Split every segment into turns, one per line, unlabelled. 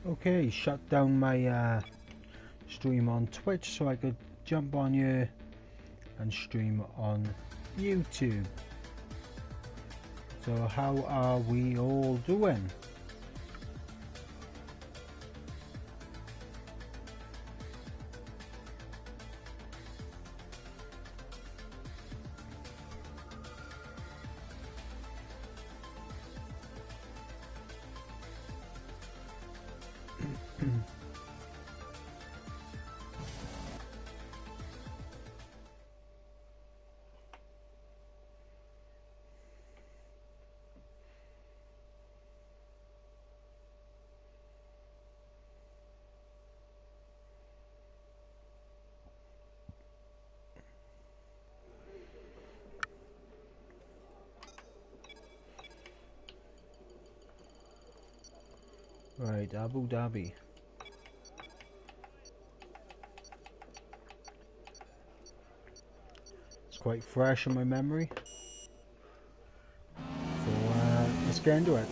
Okay, shut down my stream on Twitch so I could jump on here and stream on YouTube. So how are we all doing? Right, Abu Dhabi. It's quite fresh in my memory. So let's get into it.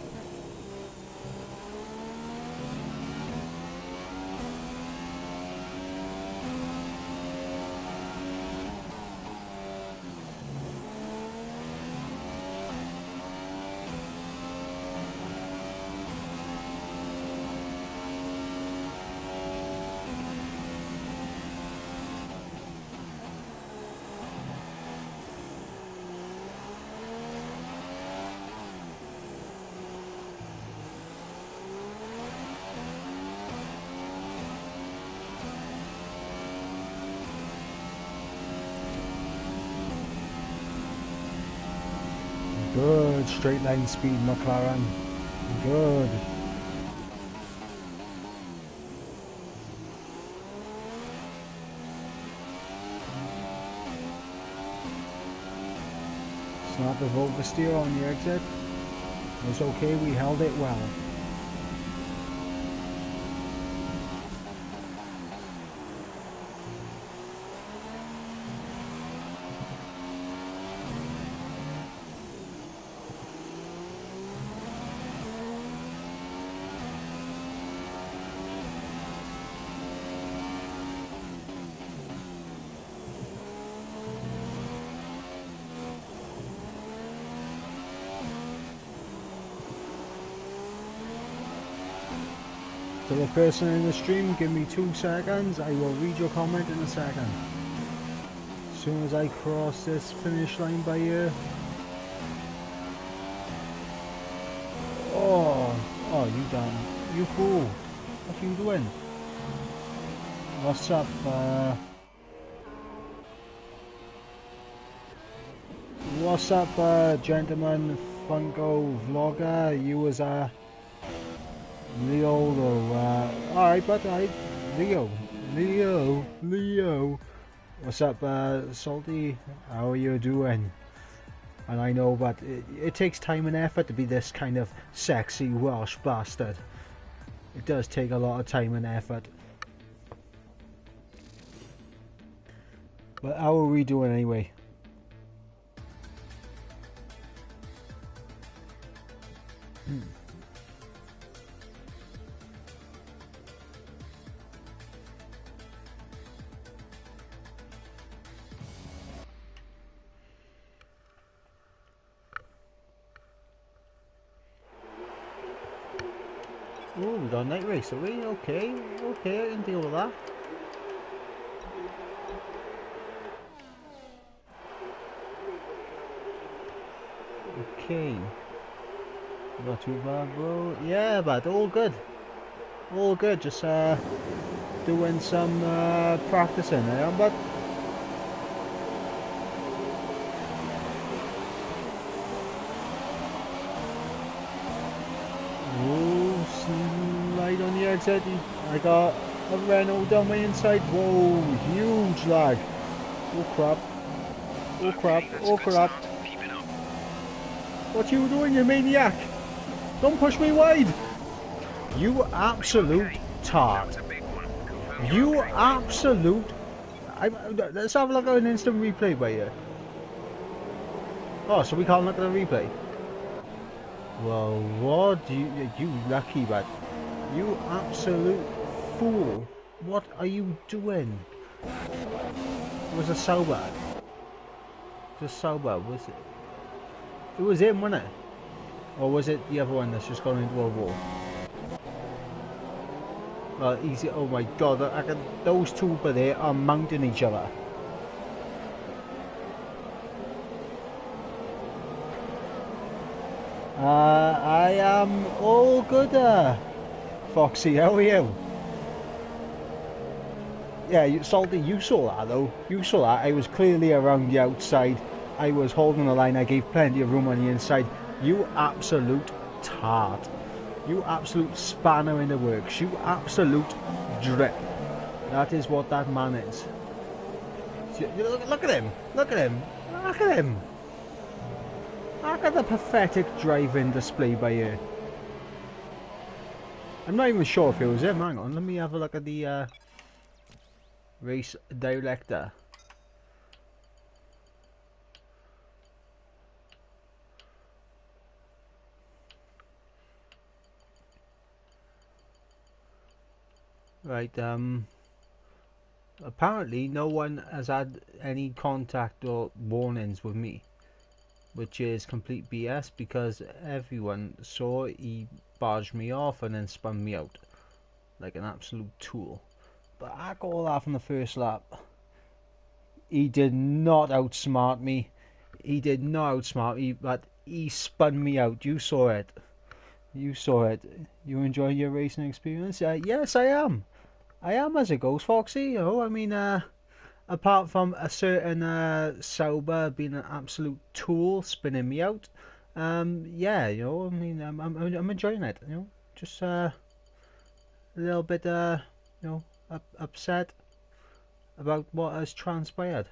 Good straight line speed, McLaren. Good. Snap of oversteer on the exit. It's okay, we held it well. To the person in the stream, give me 2 seconds. I will read your comment in a second. As soon as I cross this finish line by here. Oh, you done. You fool. What are you doing? What's up, What's up, gentleman, Funko vlogger? You was Leo, alright, but Leo. What's up, Salty? How are you doing? And I know, but it takes time and effort to be this kind of sexy Welsh bastard. It does take a lot of time and effort. But how are we doing anyway? Oh, we got a night race, are we? Okay, I can deal with that. Okay. Not too bad, bro. Yeah, but all good. All good, just doing some practicing there, but slide on the exit. I got a Renault down my inside. Whoa, huge lag. Oh crap. Oh crap. Oh crap. What you doing, you maniac? Don't push me wide. You absolute tart. You absolute... let's have a look at an instant replay by you. Oh, so we can't look at the replay? Well, what? You lucky, but... You absolute fool. What are you doing? It was a Sauber. Just Sauber, was it? It was him, wasn't it? Or was it the other one that's just gone into a wall? Well, easy. Oh my god, those two by there are mounting each other. I am all good, Foxy, how are you? Yeah, Salty, you saw that though. You saw that. I was clearly around the outside. I was holding the line. I gave plenty of room on the inside. You absolute tart. You absolute spanner in the works. You absolute drip. That is what that man is. Look at him. Look at him. Look at him. Look at the pathetic driving display by you. I'm not even sure if it was him. Hang on, let me have a look at the race director. Right, apparently no one has had any contact or warnings with me, which is complete BS because everyone saw he barged me off and then spun me out like an absolute tool. But I got all that from the first lap. He did not outsmart me. He did not outsmart me, but he spun me out. You saw it. You saw it. You enjoying your racing experience? Yes, I am. I am as it goes, Foxy. You know, I mean, apart from a certain Sauber being an absolute tool, spinning me out. Yeah, you know, I mean, I'm enjoying it. You know, just a little bit, you know, upset about what has transpired.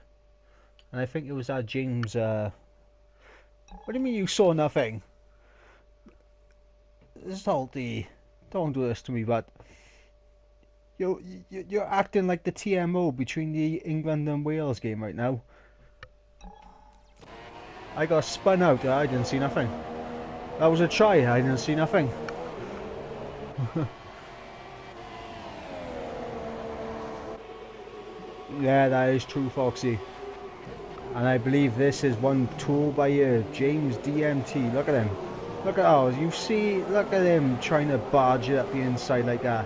And I think it was our James. What do you mean you saw nothing? Salty, don't do this to me, but you're acting like the TMO between the England and Wales game right now. I got spun out. I didn't see nothing. That was a try. I didn't see nothing. Yeah, that is true, Foxy. And I believe this is one tool by James DMT. Look at him. Look at, oh, you see, look at him trying to barge it up the inside like that.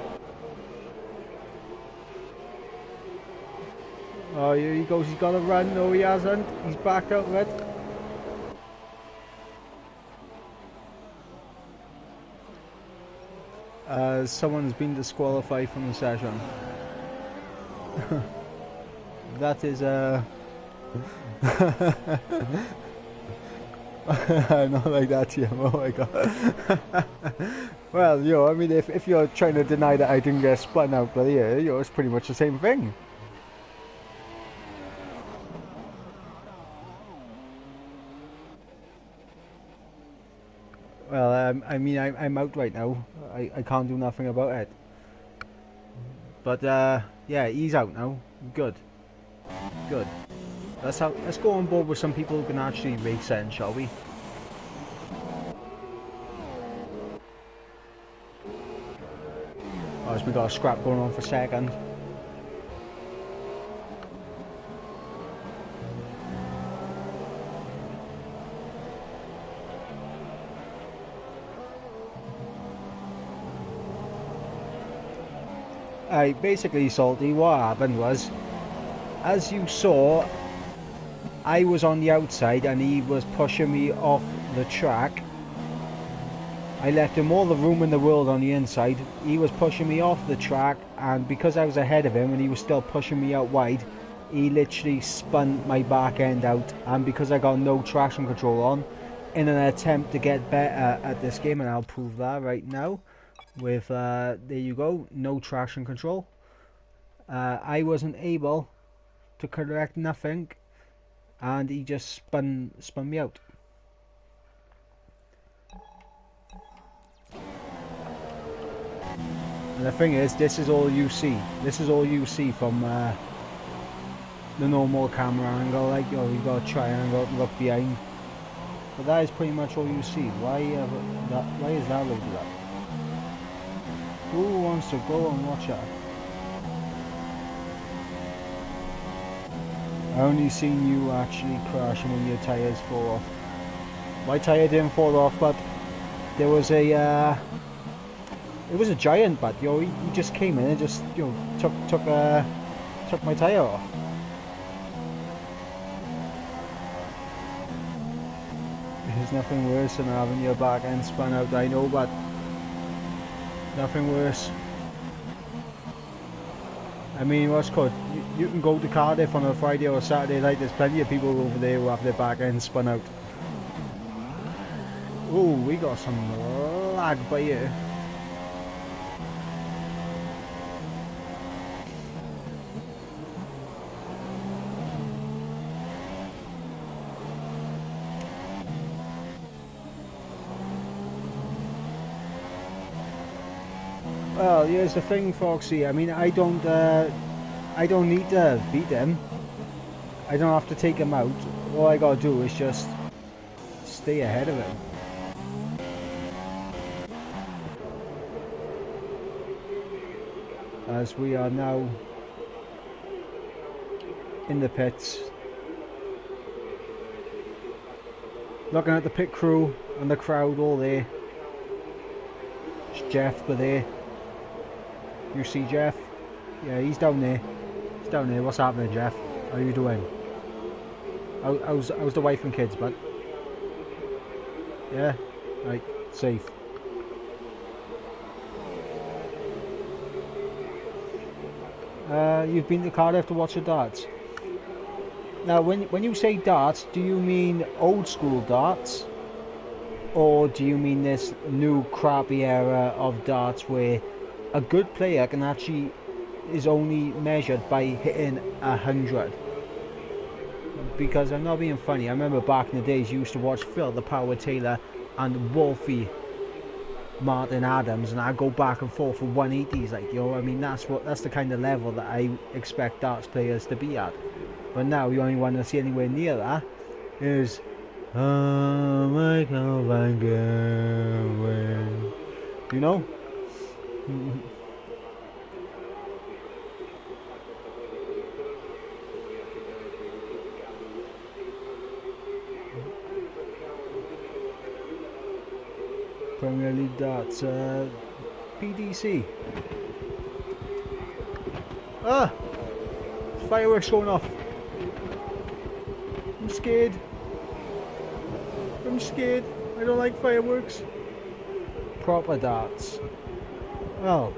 Oh, here he goes, he's got to run. No, he hasn't. He's back out red. Someone's been disqualified from the session. That is, not like that, Jim. Oh my god. Well, you know, I mean, if you're trying to deny that I didn't get spun out, but yeah, you know, it's pretty much the same thing. Well, I mean, I'm out right now. I can't do nothing about it. But yeah, he's out now. Good. Good. Let's go on board with some people who can actually race in, shall we? Oh, we got a scrap going on for second. Basically, Salty, what happened was, as you saw, I was on the outside and he was pushing me off the track. I left him all the room in the world on the inside. He was pushing me off the track, and because I was ahead of him and he was still pushing me out wide, he literally spun my back end out. And because I got no traction control on, in an attempt to get better at this game, and I'll prove that right now with there you go, no traction control, I wasn't able to correct nothing, and he just spun me out. And the thing is, this is all you see. This is all you see from the normal camera angle. Like, you know, you got a triangle, look behind. But that is pretty much all you see. Why is that loaded up? Who wants to go and watch that? I only seen you actually crashing when your tyres fall off. My tyre didn't fall off, but there was a it was a giant, but yo, he just came in and just took my tyre off. There's nothing worse than having your back end spun out, I know, but nothing worse. I mean, what's called? You can go to Cardiff on a Friday or Saturday night. There's plenty of people over there who have their back end spun out. Oh, we got some lag by here. Well, here's the thing, Foxy. I mean, I don't need to beat them. I don't have to take them out. All I gotta do is just stay ahead of them. As we are now in the pits, looking at the pit crew and the crowd all there. It's Jeff, but there. You see Jeff? Yeah, he's down there. He's down there. What's happening, Jeff? How you doing? How's the wife and kids, bud? Yeah? Right, safe. You've been to Cardiff to watch the darts. Now, when you say darts, do you mean old school darts? Or do you mean this new crappy era of darts where a good player can actually is only measured by hitting 100? Because I'm not being funny. I remember back in the days you used to watch Phil the Power Taylor and Wolfie Martin Adams, and I'd go back and forth for 180s. Like, I mean, that's the kind of level that I expect darts players to be at. But now you only want to see anywhere near that is Michael Van Gerwen. You know? Premier League darts, PDC. Ah! Fireworks going off. I'm scared. I'm scared. I don't like fireworks. Proper darts. Well,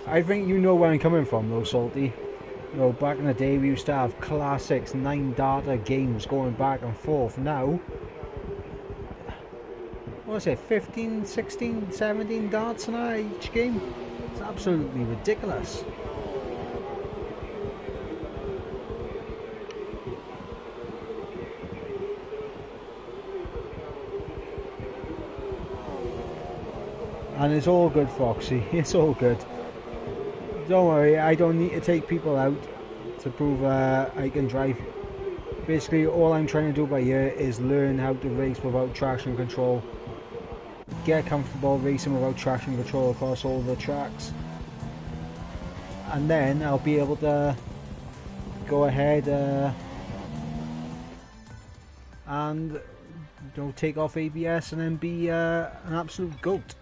I think you know where I'm coming from though, Salty. You know, back in the day we used to have classics, 9-darter games going back and forth. Now, what is it, 15, 16, 17 darts in each game? It's absolutely ridiculous. And it's all good, Foxy. It's all good. Don't worry, I don't need to take people out to prove I can drive. Basically, all I'm trying to do by here is learn how to race without traction control. Get comfortable racing without traction control across all the tracks. And then I'll be able to go ahead and take off ABS and then be an absolute goat.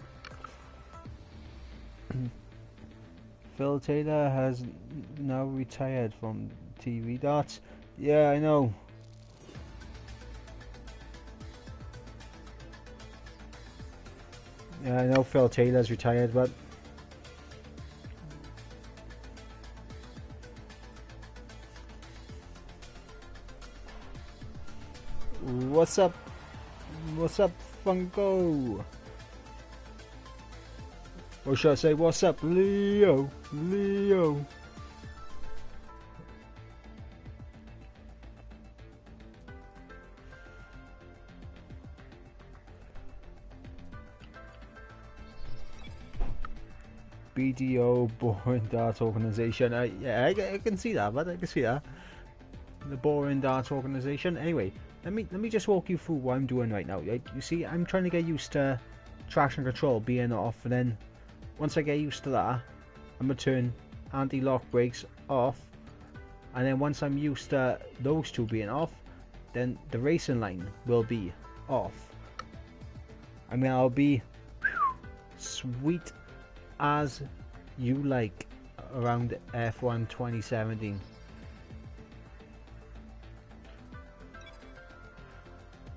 Phil Taylor has now retired from TV darts. Yeah, I know. Yeah, I know Phil Taylor's retired, but what's up? What's up, Funko? Or should I say, what's up, Leo? Leo. BDO, Boring Darts Organization. Yeah, I can see that, but I can see that. The Boring Darts Organization. Anyway, let me just walk you through what I'm doing right now. You see, I'm trying to get used to traction control being off, and then once I get used to that, I'm going to turn anti-lock brakes off, and then once I'm used to those two being off, then the racing line will be off. I mean, I'll be sweet as you like around F1 2017.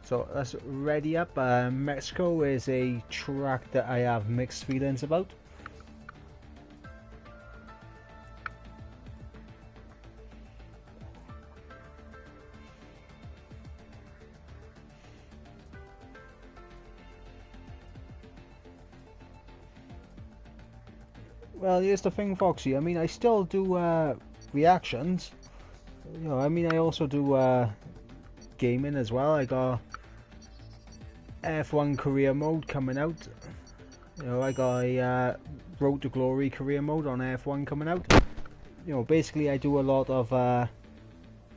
So let's ready up. Mexico is a track that I have mixed feelings about. Well, here's the thing, Foxy. I mean, I still do reactions. You know, I mean, I also do gaming as well. I got F1 career mode coming out. You know, I got a Road to Glory career mode on F1 coming out. You know, basically I do a lot of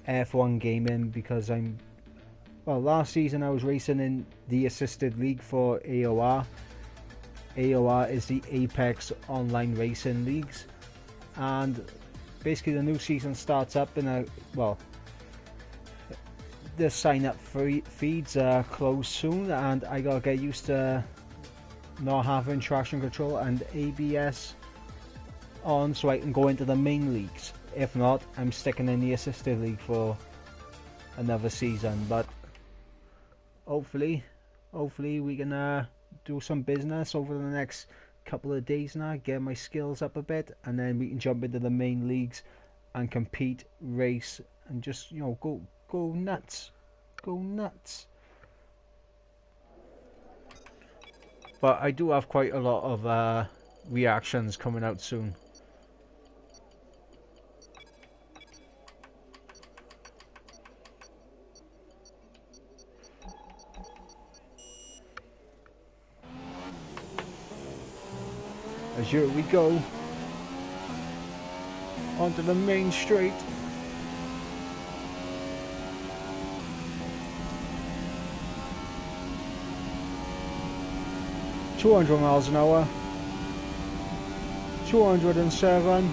F1 gaming because well, last season I was racing in the assisted league for AOR. AOR is the Apex Online Racing Leagues, and basically the new season starts up in well, the sign up feeds are closed soon, and I gotta get used to not having traction control and ABS on so I can go into the main leagues. If not, I'm sticking in the assisted league for another season, but hopefully we can do some business over the next couple of days now, get my skills up a bit, and then we can jump into the main leagues and compete, race, and just, you know, go nuts. But I do have quite a lot of reactions coming out soon. As here we go onto the main straight. $200 miles an hour, 207.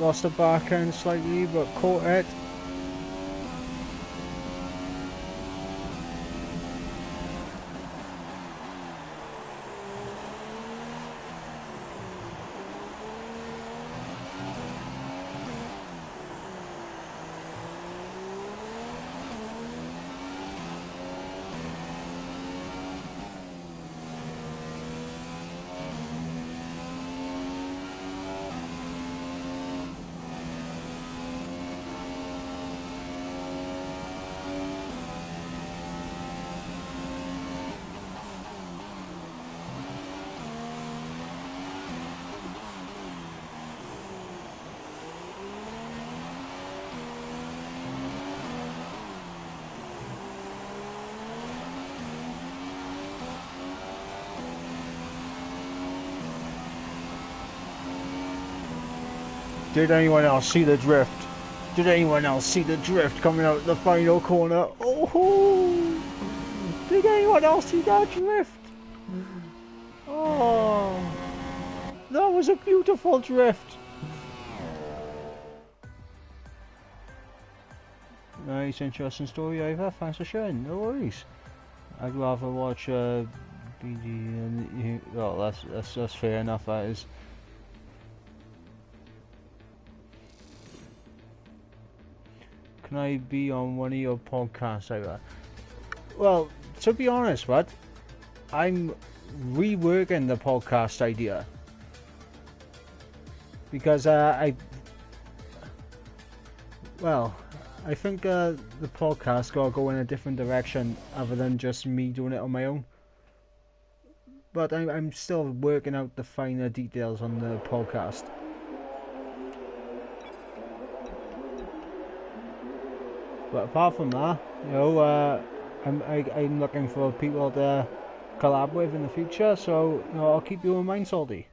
Lost the back end slightly, but caught it. Did anyone else see the drift? Did anyone else see the drift coming out the final corner? Oh! Did anyone else see that drift? Oh! That was a beautiful drift. Nice, interesting story, Ivor. Thanks for sharing. No worries. I'd rather watch BG and well, that's fair enough. That is. Can I be on one of your podcasts, Ivor? Well, to be honest, what? I'm reworking the podcast idea because I think the podcast gotta go in a different direction other than just me doing it on my own. But I'm still working out the finer details on the podcast. But apart from that, you know, I'm looking for people to collab with in the future, so you know, I'll keep you in mind, Salty.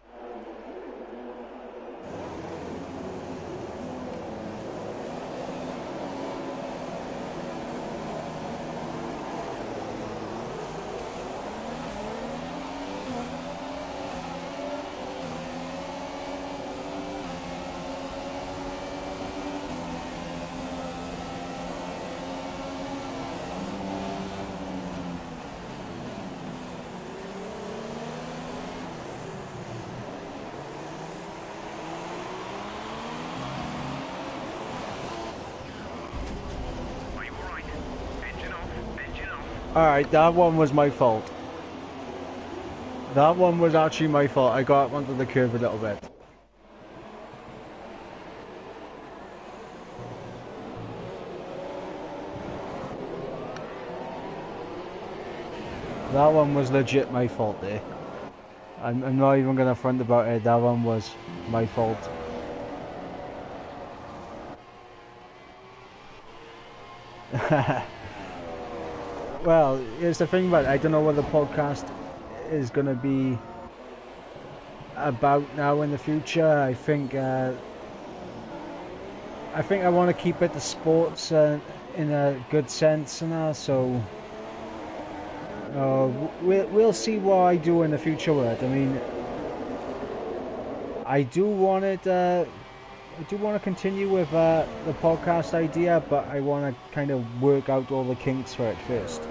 Alright, that one was my fault. That one was actually my fault. I got onto the curve a little bit. That one was legit my fault there. I'm not even gonna front about it. That one was my fault. Well, here's the thing about it. I don't know what the podcast is gonna be about now in the future. I think I want to keep it to sports in a good sense and that. So we'll see what I do in the future with it. I mean, I do want it. I do want to continue with the podcast idea, but I want to kind of work out all the kinks for it first.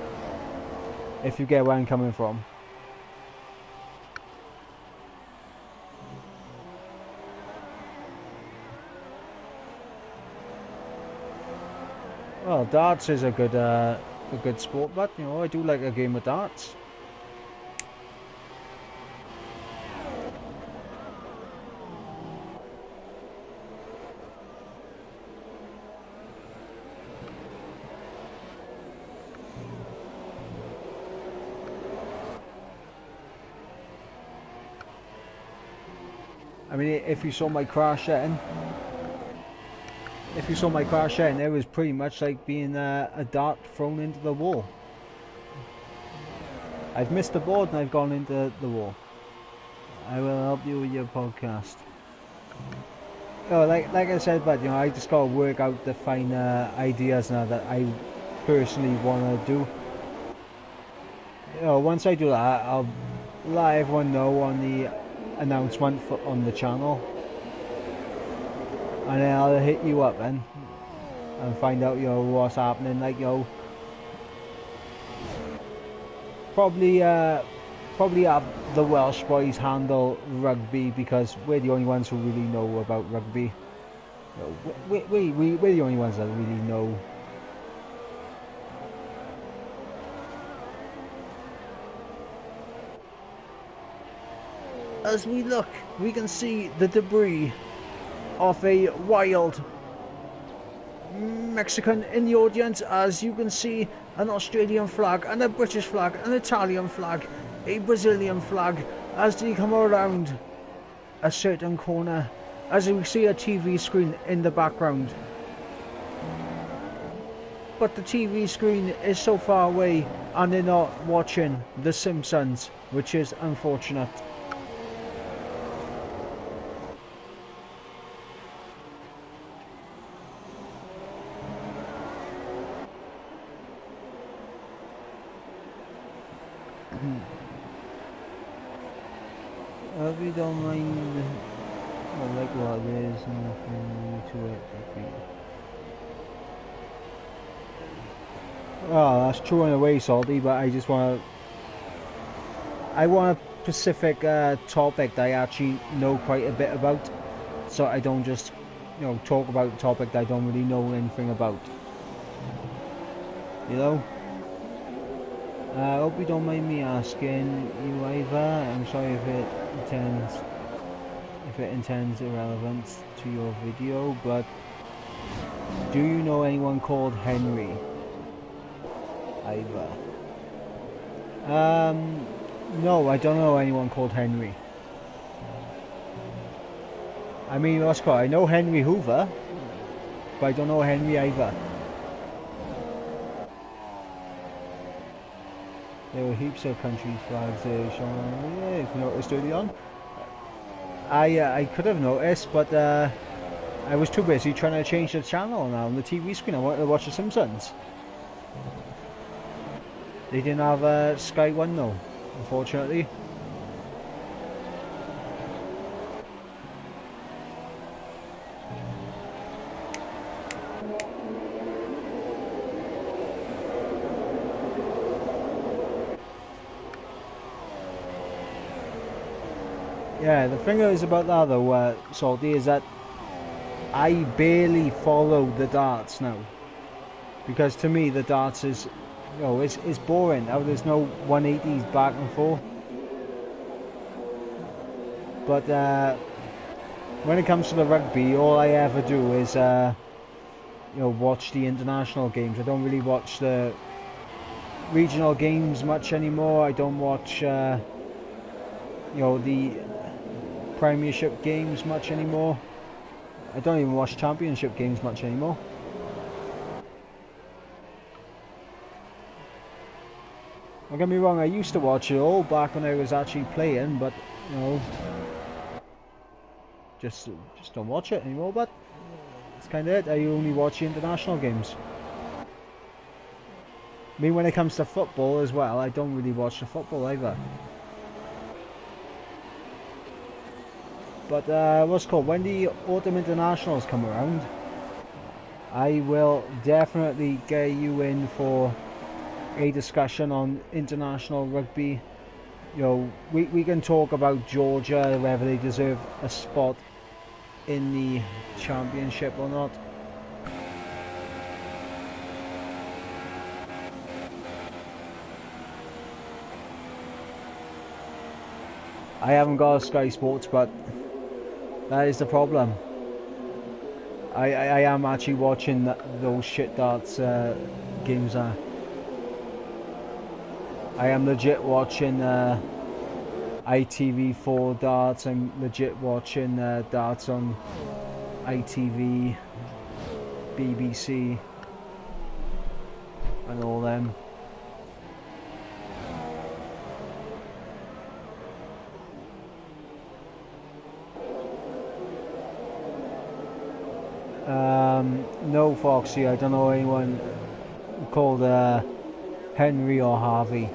If you get where I'm coming from. Well, darts is a good sport, but you know, I do like a game of darts. I mean, if you saw my crash setting, it was pretty much like being a dart thrown into the wall. I've missed the board and I've gone into the wall. I will help you with your podcast. Oh, like I said, but you know, I just gotta work out the fine ideas now that I personally want to do. You know, once I do that, I'll let everyone know on the announcement on the channel, and then I'll hit you up then and find out, you know, what's happening. Like, you know, probably have the Welsh boys handle rugby because we're the only ones who really know about rugby. We're the only ones that really know. As we look, we can see the debris of a wild Mexican in the audience. As you can see, an Australian flag and a British flag, an Italian flag, a Brazilian flag, as they come around a certain corner, as we see a TV screen in the background. But the TV screen is so far away and they're not watching The Simpsons, which is unfortunate. If you don't mind, I like what it is, nothing to it. Oh, that's true in a way, Salty, but I just want to... I want a specific topic that I actually know quite a bit about, so I don't just, you know, talk about a topic that I don't really know anything about. You know? I hope you don't mind me asking you, Ivor. I'm sorry if it intends irrelevance to your video, but do you know anyone called Henry? Ivor. No, I don't know anyone called Henry. I mean, what's called? I know Henry Hoover, but I don't know Henry Ivor. There were heaps of country flags there, Sean. Yeah, if you noticed early on. I could have noticed, but I was too busy trying to change the channel now on the TV screen. I wanted to watch The Simpsons. They didn't have Sky 1 though, unfortunately. Yeah, the thing is about that though, Salty, is that I barely follow the darts now. Because to me the darts is you know, it's boring how there's no 180s back and forth. But when it comes to the rugby, all I ever do is you know, watch the international games. I don't really watch the regional games much anymore. I don't watch you know, the Premiership games much anymore. I don't even watch Championship games much anymore. Don't get me wrong, I used to watch it all back when I was actually playing, but you know, just don't watch it anymore. But it's kind of it. I only watch the international games. I mean, when it comes to football as well, I don't really watch the football either. But what's it called? When the autumn internationals come around, I will definitely get you in for a discussion on international rugby. You know, we can talk about Georgia, whether they deserve a spot in the championship or not. I haven't got a Sky Sports, but that is the problem. I am actually watching those shit darts games. I am legit watching ITV4 darts. I'm legit watching darts on ITV, BBC, and all them. No, Foxy, I don't know anyone called Henry or Harvey.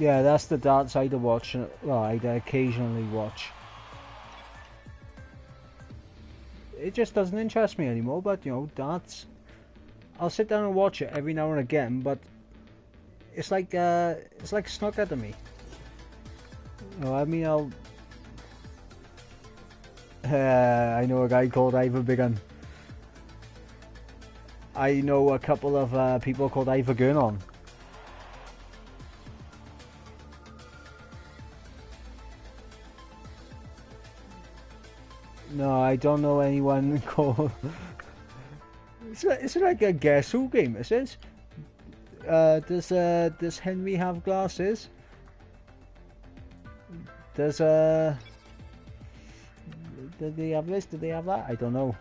Yeah, that's the darts I'd watch. Well, I'd occasionally watch. It just doesn't interest me anymore. But you know, darts, I'll sit down and watch it every now and again. But it's like snooker to me. You know, I mean, I know a guy called Ivor Bigham. I know a couple of people called Ivor Gurnon. No, I don't know anyone called. It's like a guess who game. It says. Does Henry have glasses? Does Did they have this? Did they have that? I don't know.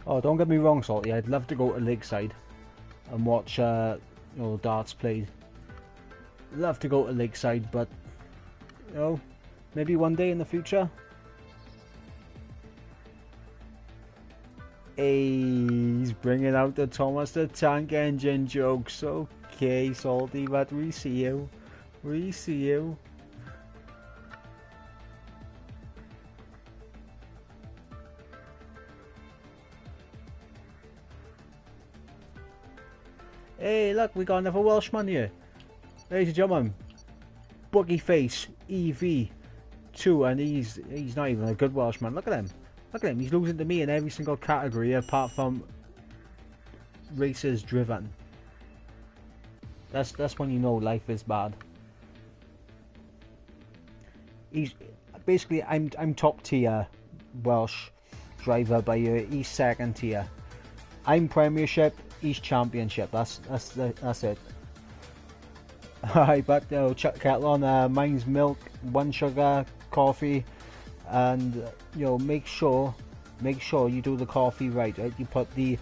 Oh, don't get me wrong, Salty. I'd love to go to Lakeside and watch, you know, darts played. Love to go to Lakeside, but you know, maybe one day in the future. Hey, he's bringing out the Thomas the Tank Engine jokes. Okay, Salty, but we see you. We see you. Hey, look, we got another Welshman here. Ladies and gentlemen, Buggy Face EV2, and he's not even a good Welshman. Look at him. Look at him. He's losing to me in every single category apart from races driven. That's when you know life is bad. He's basically I'm top tier Welsh driver by year. He's second tier. I'm Premiership. He's Championship. That's it. Alright, but chuck kettle on. Mine's milk, 1 sugar, coffee, and you know, make sure you do the coffee right. You put the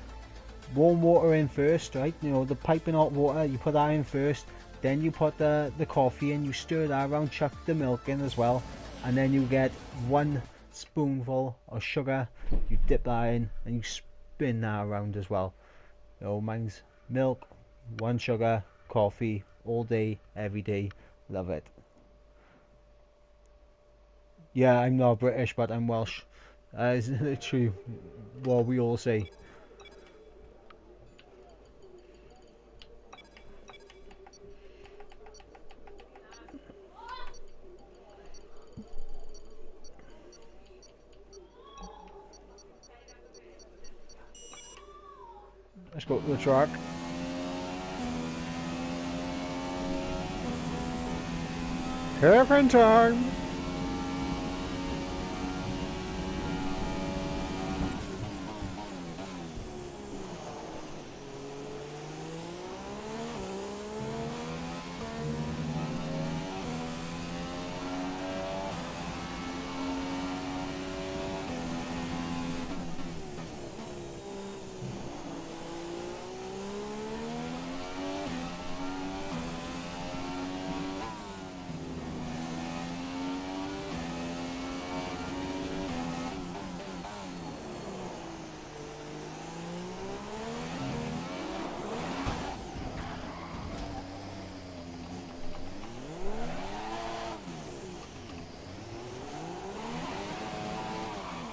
warm water in first, right? You know, the piping hot water, you put that in first, then you put the coffee in, you stir that around, chuck the milk in as well, and then you get 1 spoonful of sugar, you dip that in, and you spin that around as well. You know, mine's milk, 1 sugar, coffee, all day, every day, love it. Yeah, I'm not British, but I'm Welsh. It's literally what we all say. Let's go to the track. Hairpin time!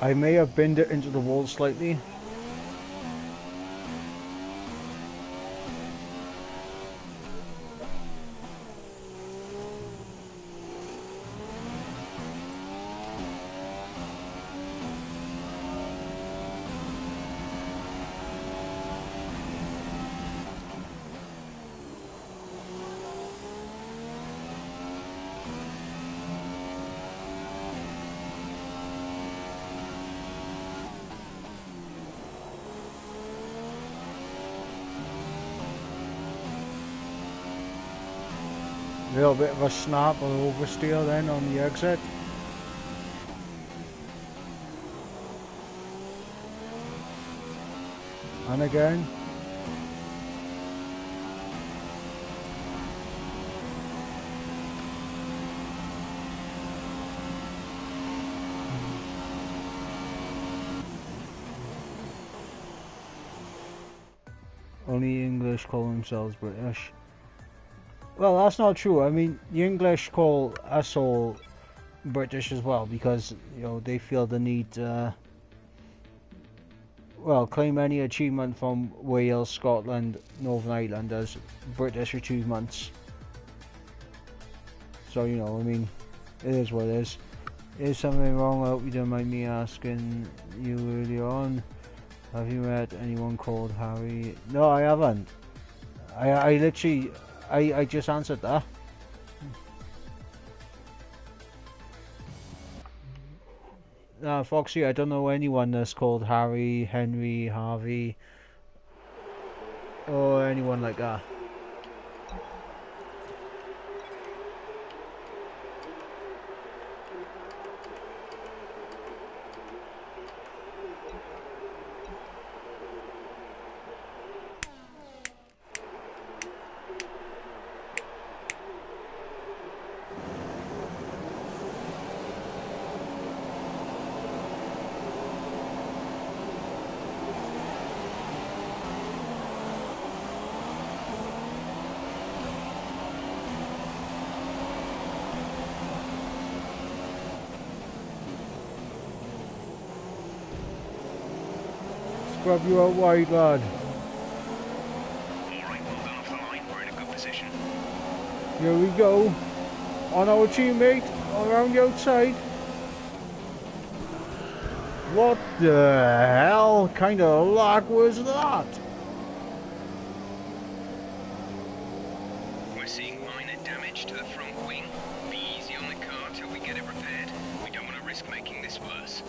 I may have binned it into the wall slightly. A little bit of a snap or oversteer then on the exit. And again. Only English call themselves British. Well, that's not true. I mean, the English call us all British as well because, you know, they feel the need well, claim any achievement from Wales, Scotland, Northern Ireland as British achievements. So, you know, I mean, it is what it is. Is something wrong? I hope you don't mind me asking you earlier on. Have you met anyone called Harry? No, I haven't. I literally... I just answered that. Foxy, I don't know anyone that's called Harry, Henry, Harvey, or anyone like that. Grab you out wide, lad.
Alright, well done off the line. We're in a good position.
Here we go. On our teammate, around the outside. What the hell kind of lag was that?
We're seeing minor damage to the front wing. Be easy on the car till we get it repaired. We don't want to risk making this worse.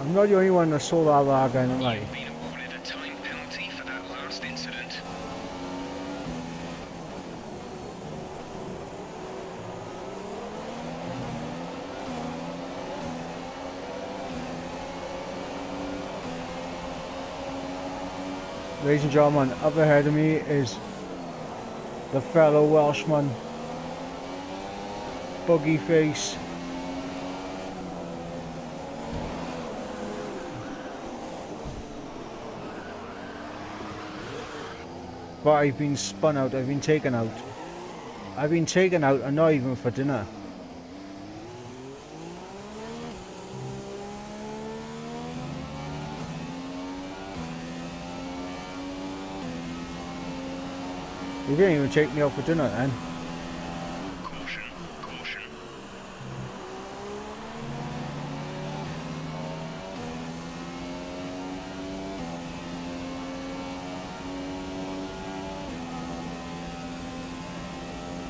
I'm not the only one that saw that lag anyway.
You've been awarded a time penalty for that last incident.
Ladies and gentlemen, up ahead of me is the fellow Welshman, Buggy Face. But I've been spun out, I've been taken out. I've been taken out and not even for dinner. You didn't even take me out for dinner then.
Caution, caution.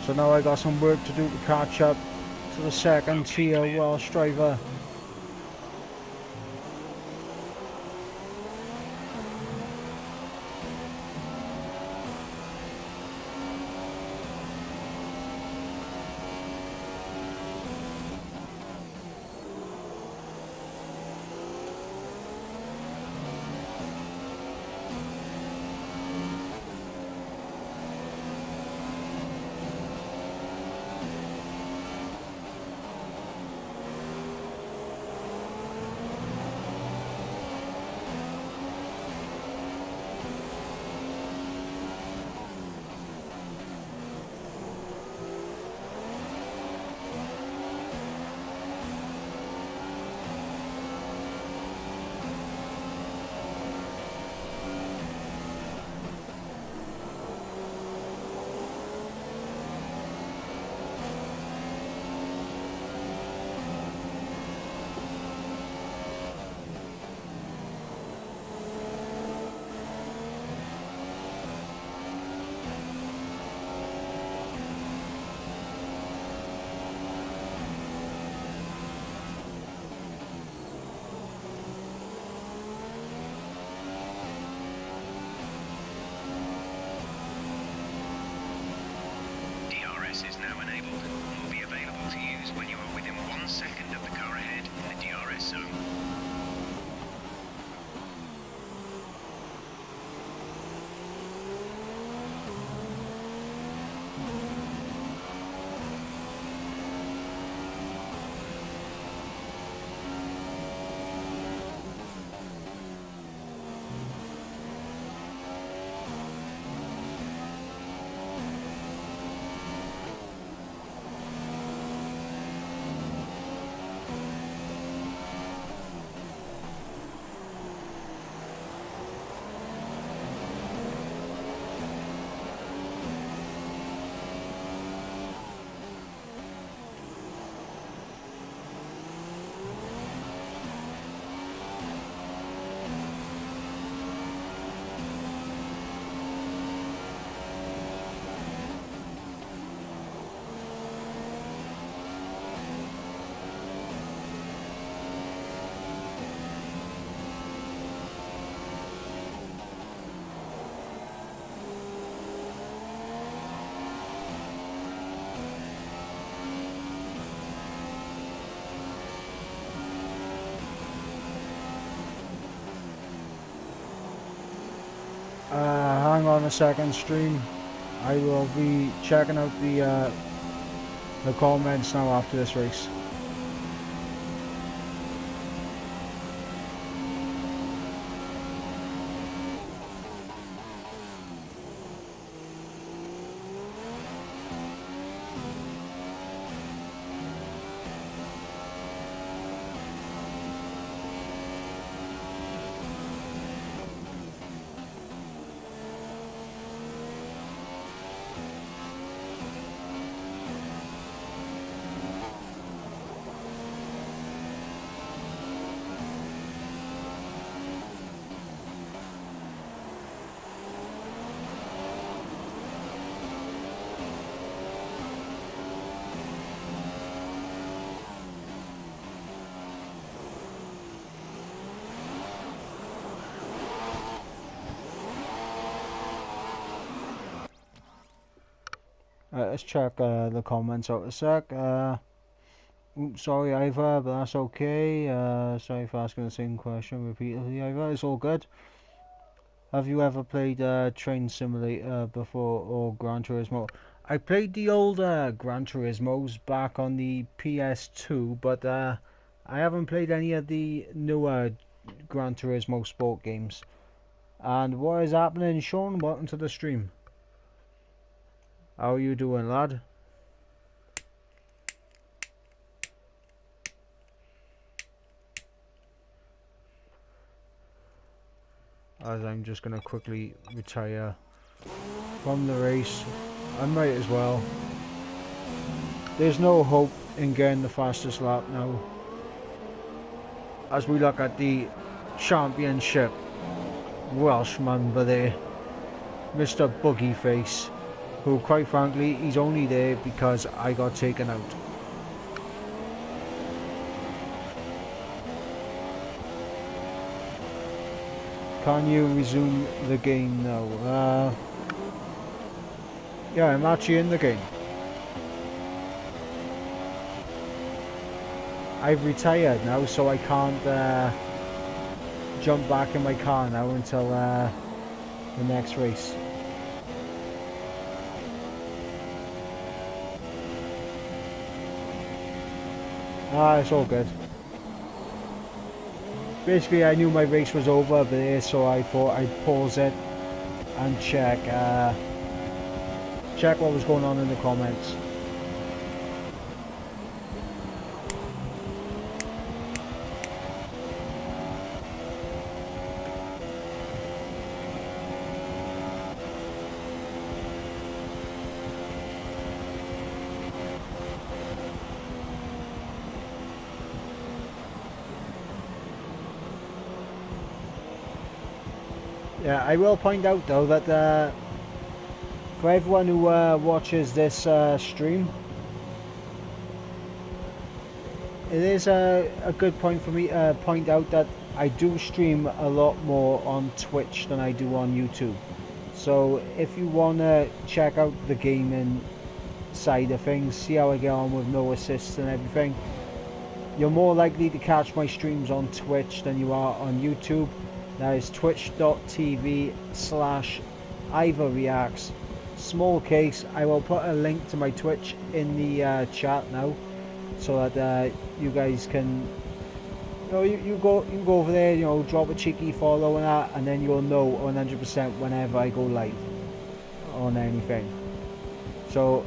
So now I got some work to do to catch up to the second tier Welsh driver.
DRS is now enabled and will be available to use when you are within 1 second of the car ahead in the DRS zone.
Hang on a second, stream. I will be checking out the comments now after this race. Let's check the comments out a sec. Oops, sorry Ivor, but that's okay. Sorry for asking the same question repeatedly, Ivor. It's all good. Have you ever played Train Simulator before or Gran Turismo? I played the older Gran Turismos back on the PS2, but I haven't played any of the newer Gran Turismo sport games. And what is happening, Sean? Welcome to the stream. How are you doing, lad? As I'm just going to quickly retire from the race. I might as well. There's no hope in getting the fastest lap now. As we look at the championship Welshman there, Mr. Buggyface, who quite frankly, he's only there because I got taken out. Can you resume the game now? Yeah, I'm actually in the game. I've retired now, so I can't jump back in my car now until the next race. It's all good. Basically, I knew my race was over there, so I thought I'd pause it and check what was going on in the comments. Yeah, I will point out though that for everyone who watches this stream, it is a good point for me to point out that I do stream a lot more on Twitch than I do on YouTube. So if you want to check out the gaming side of things, see how I get on with no assists and everything, you're more likely to catch my streams on Twitch than you are on YouTube. That is twitch.tv/ivorreacts. Small case. I will put a link to my Twitch in the chat now, so that you guys can, you can go over there, drop a cheeky follow and that, and then you'll know 100% whenever I go live on anything. So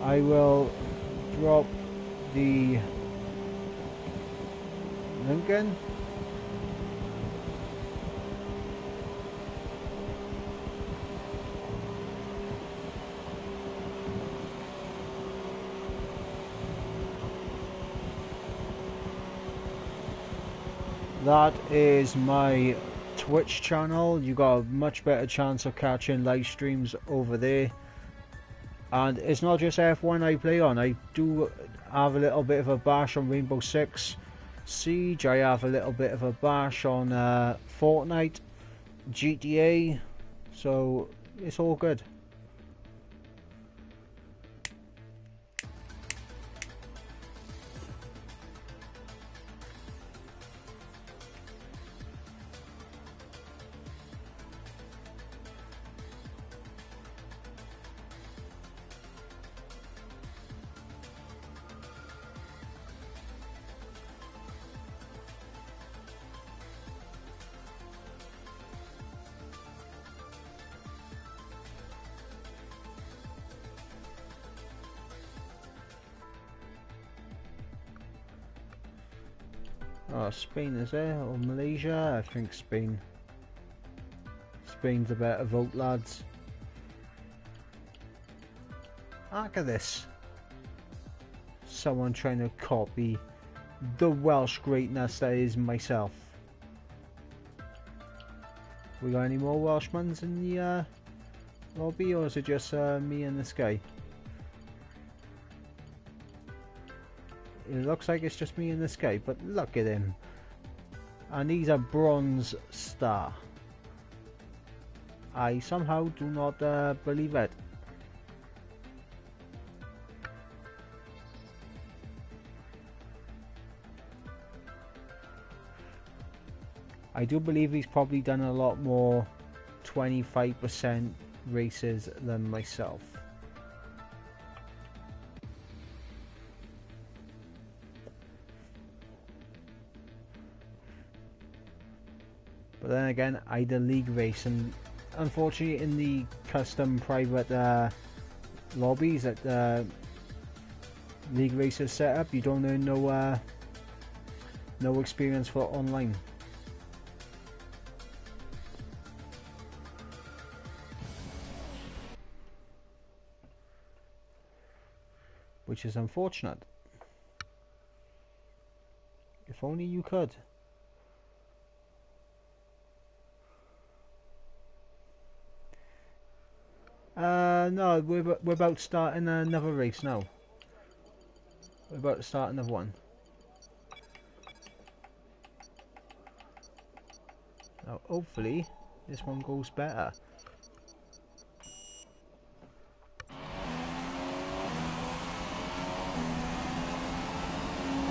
I will drop the link in. That is my Twitch channel. You got a much better chance of catching live streams over there. And it's not just F1 I play on. I do have a little bit of a bash on Rainbow Six Siege. I have a little bit of a bash on Fortnite, GTA. So it's all good. Oh, Spain is there, or Malaysia? I think Spain. Spain's a better vote, lads. Look at this. Someone trying to copy the Welsh greatness that is myself. We got any more Welshmans in the lobby, or is it just me and this guy? It looks like it's just me and this guy, but look at him. And he's a bronze star. I somehow do not believe it. I do believe he's probably done a lot more 25% races than myself. But then again, I did league race, and unfortunately in the custom private lobbies that league races set up, you don't earn no experience for online. Which is unfortunate. If only you could. No, we're about starting another race now. We're about to start another one. Now, hopefully, this one goes better.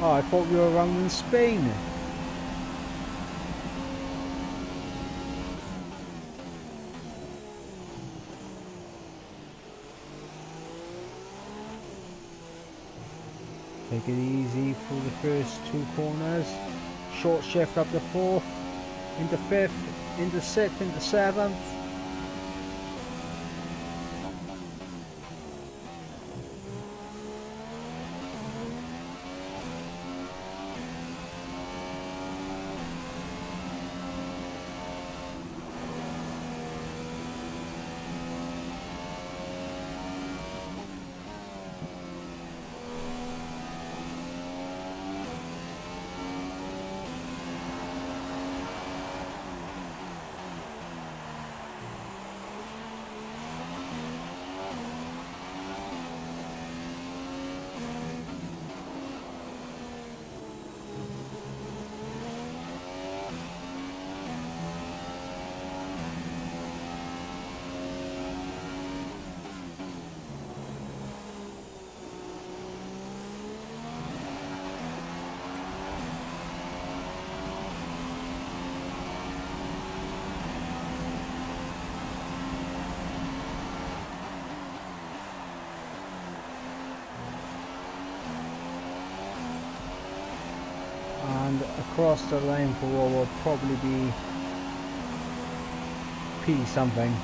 Oh, I thought we were around in Spain. Take it easy through the first two corners. Short shift up to 4th, into 5th, into 6th, into 7th. And across the lane for what will probably be P something.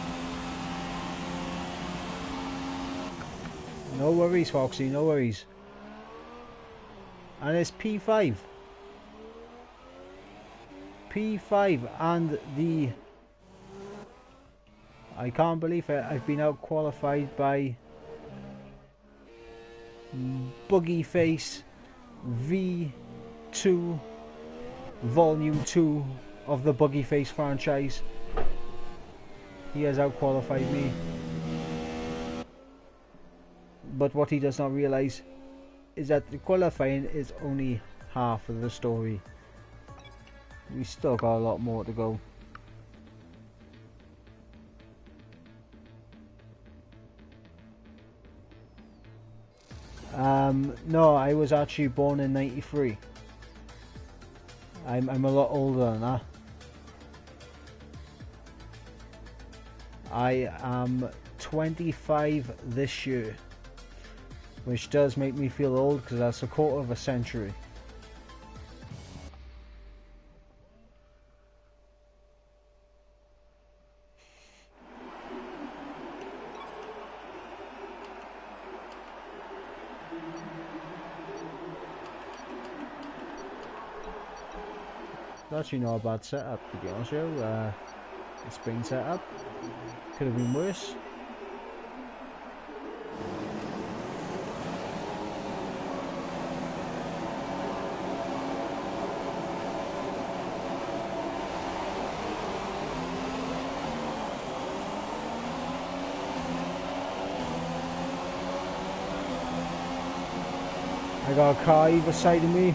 No worries, Foxy, no worries. And it's P5. P5 and the... I can't believe it, I've been out qualified by Buggy Face V2 Volume 2 of the Buggy Face franchise. He has out qualified me. But what he does not realise is that the qualifying is only half of the story. We still got a lot more to go. No, I was actually born in '93. I'm a lot older than that. I am 25 this year, which does make me feel old because that's a quarter of a century. It's actually not a bad setup, to be honest with you. The Spain setup could have been worse. I got a car either side of me.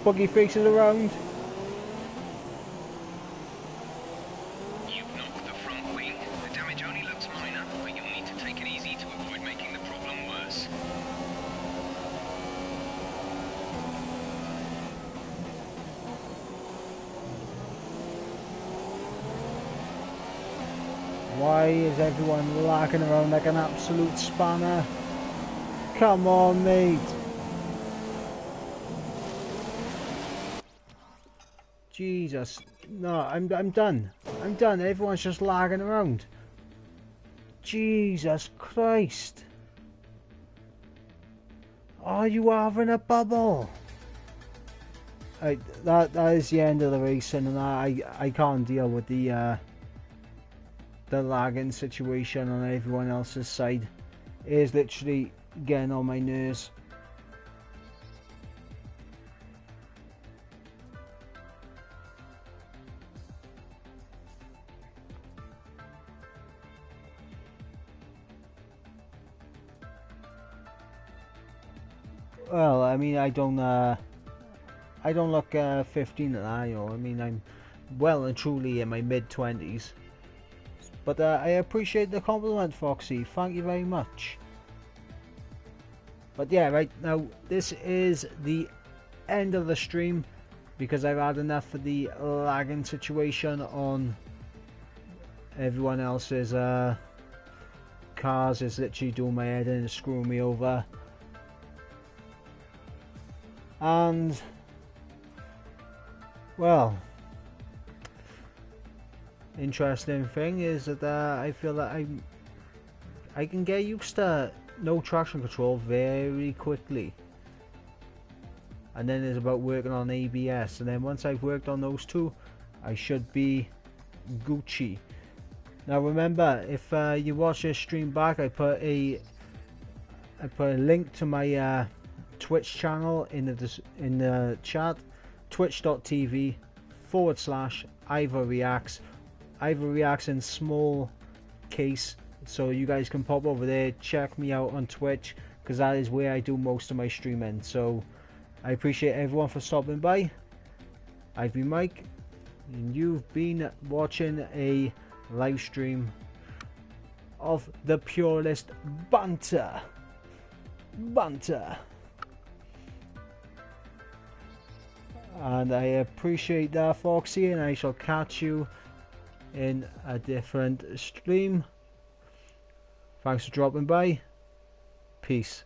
Buggy faces around.
You've knocked the front wing. The damage only looks minor, but you'll need to take it easy to avoid making the problem worse.
Why is everyone larking around like an absolute spanner? Come on, mate. Jesus. No, I'm done. I'm done. Everyone's just lagging around. Jesus Christ. Are you having a bubble? That is the end of the race, and I can't deal with the lagging situation on everyone else's side. It is literally getting on my nerves. Well, I mean, I don't look 15 at that, you know. I mean, I'm well and truly in my mid-20s. But I appreciate the compliment, Foxy. Thank you very much. But yeah, right now, this is the end of the stream because I've had enough of the lagging situation on everyone else's cars. It's literally doing my head in and screwing me over. And well, interesting thing is that I feel that I can get used to no traction control very quickly, and then it's about working on ABS, and then once I've worked on those two, I should be Gucci. Now remember, if you watch this stream back, I put a link to my Twitch channel in the chat, twitch.tv/Ivor Reacts. Ivor Reacts in small case, so you guys can pop over there, check me out on Twitch, because that is where I do most of my streaming. So I appreciate everyone for stopping by. I've been Mike, and you've been watching a live stream of the purest banter. And I appreciate that, Foxy, and I shall catch you in a different stream. Thanks for dropping by. Peace.